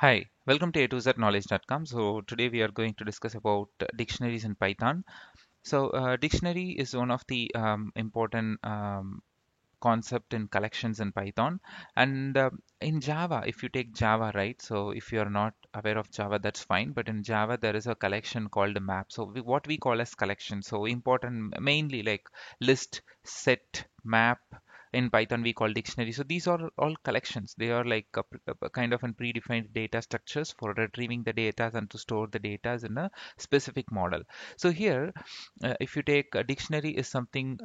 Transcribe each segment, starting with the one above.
Hi, welcome to A2ZKnowledge.com. So today we are going to discuss about dictionaries in Python. Dictionary is one of the important concept in collections in Python. And in Java, if you take Java, right? So if you are not aware of Java, that's fine. But in Java, there is a collection called a map. So what we call as collection. So important, mainly like list, set, map. In Python, we call dictionary. So these are all collections. They are like a kind of a predefined data structures for retrieving the data and to store the data in a specific model. So here, if you take a dictionary is something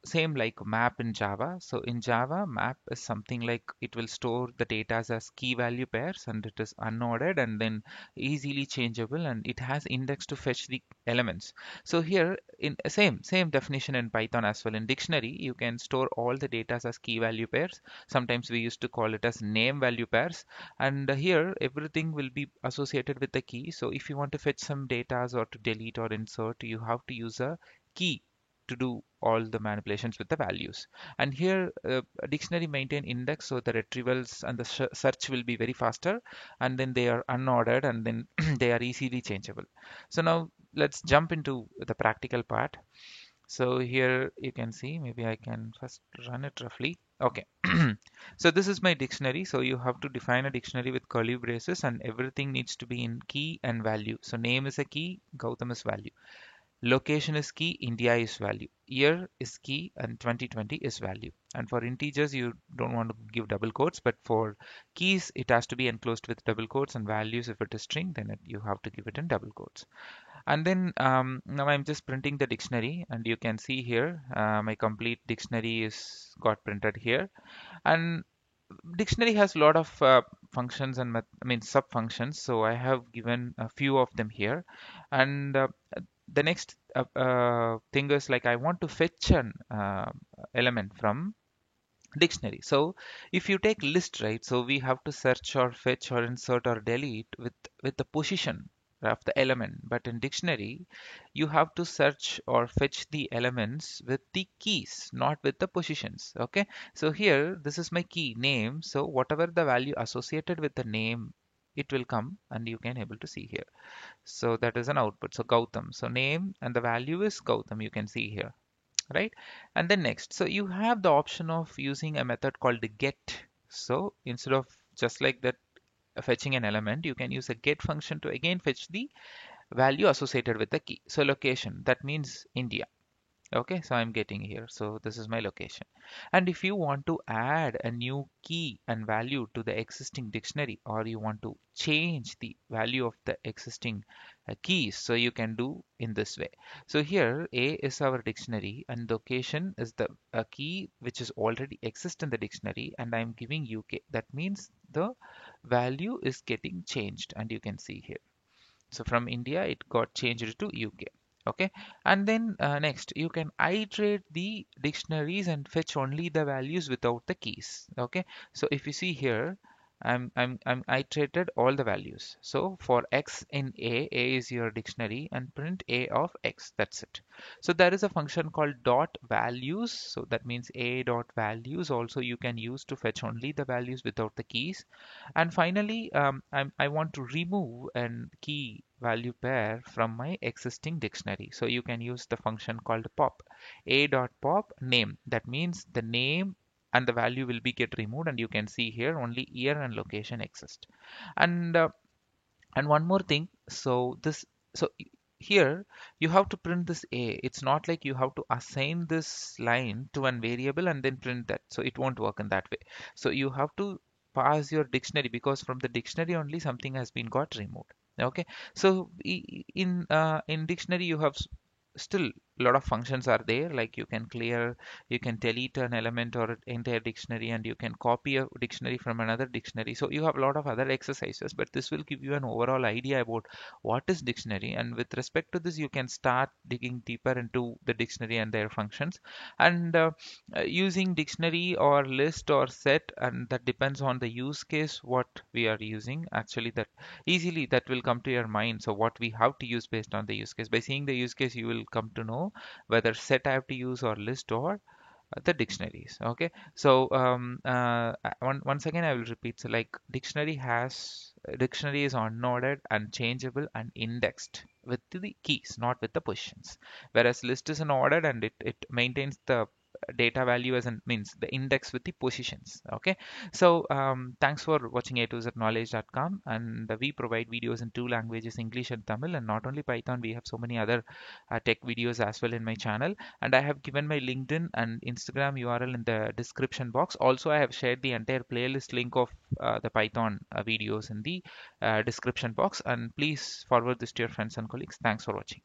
same like map in Java. So in Java, map is something like it will store the data as key value pairs and it is unordered and then easily changeable and it has index to fetch the elements. So here in same definition in Python as well. In dictionary, you can store all the data as key value pairs. Sometimes we used to call it as name value pairs. And here everything will be associated with the key. So if you want to fetch some data or to delete or insert, you have to use a key to do all the manipulations with the values. And here a dictionary maintain index, so the retrievals and the search will be very faster, and then they are unordered and then they are easily changeable. So now let's jump into the practical part. So here you can see, maybe I can first run it roughly. Okay. So this is my dictionary. So you have to define a dictionary with curly braces and everything needs to be in key and value. So name is a key, Gautam is value. Location is key, India is value. Year is key, and 2020 is value. And for integers, you don't want to give double quotes, but for keys, it has to be enclosed with double quotes, and values, if it is string, then you have to give it in double quotes. And then now I'm just printing the dictionary, and you can see here my complete dictionary is got printed here. And dictionary has a lot of functions and I mean sub functions. So I have given a few of them here, and the next thing is like I want to fetch an element from dictionary. So if you take list, right, so we have to search or fetch or insert or delete with the position of the element. But in dictionary, you have to search or fetch the elements with the keys, not with the positions. Okay, so here this is my key name. So whatever the value associated with the name, it will come and you can able to see here. So that is an output. So Gautam. So name and the value is Gautam. You can see here, right? And then next, so you have the option of using a method called the get. So instead of just like that fetching an element, you can use a get function to again fetch the value associated with the key. So location, that means India. Okay, so I'm getting here. So this is my location. And if you want to add a new key and value to the existing dictionary, or you want to change the value of the existing keys, so you can do in this way. So here A is our dictionary and location is the key which is already exist in the dictionary and I'm giving UK. That means the value is getting changed and you can see here. So from India, it got changed to UK. Okay, and then next you can iterate the dictionaries and fetch only the values without the keys. Okay, so if you see here, I'm iterated all the values. So for X in A is your dictionary and print A of X. That's it. So there is a function called dot values. So that means A dot values also you can use to fetch only the values without the keys. And finally, I want to remove an key value pair from my existing dictionary. So you can use the function called pop. A dot pop name. That means the name and the value will be get removed and you can see here only year and location exist. And and one more thing. So here you have to print this A. It's not like you have to assign this line to one variable and then print that. So it won't work in that way. So you have to pass your dictionary because from the dictionary only something has been got removed. Okay. So in dictionary you have still a lot of functions are there, like you can clear, you can delete an element or an entire dictionary, and you can copy a dictionary from another dictionary. So you have a lot of other exercises, but this will give you an overall idea about what is dictionary. And with respect to this, you can start digging deeper into the dictionary and their functions. And using dictionary or list or set, and that depends on the use case what we are using. Actually, that easily that will come to your mind. So what we have to use based on the use case. By seeing the use case, you will come to know whether set I have to use or list or the dictionaries. Okay, so once again I will repeat. So like dictionary is unordered and changeable and indexed with the keys, not with the positions, whereas list is an ordered and it maintains the data value as an means the index with the positions. Okay, so thanks for watching A to Z knowledge.com, and we provide videos in two languages, English and Tamil, and not only Python, we have so many other tech videos as well in my channel. And I have given my LinkedIn and Instagram URL in the description box. Also, I have shared the entire playlist link of the Python videos in the description box. And please forward this to your friends and colleagues. Thanks for watching.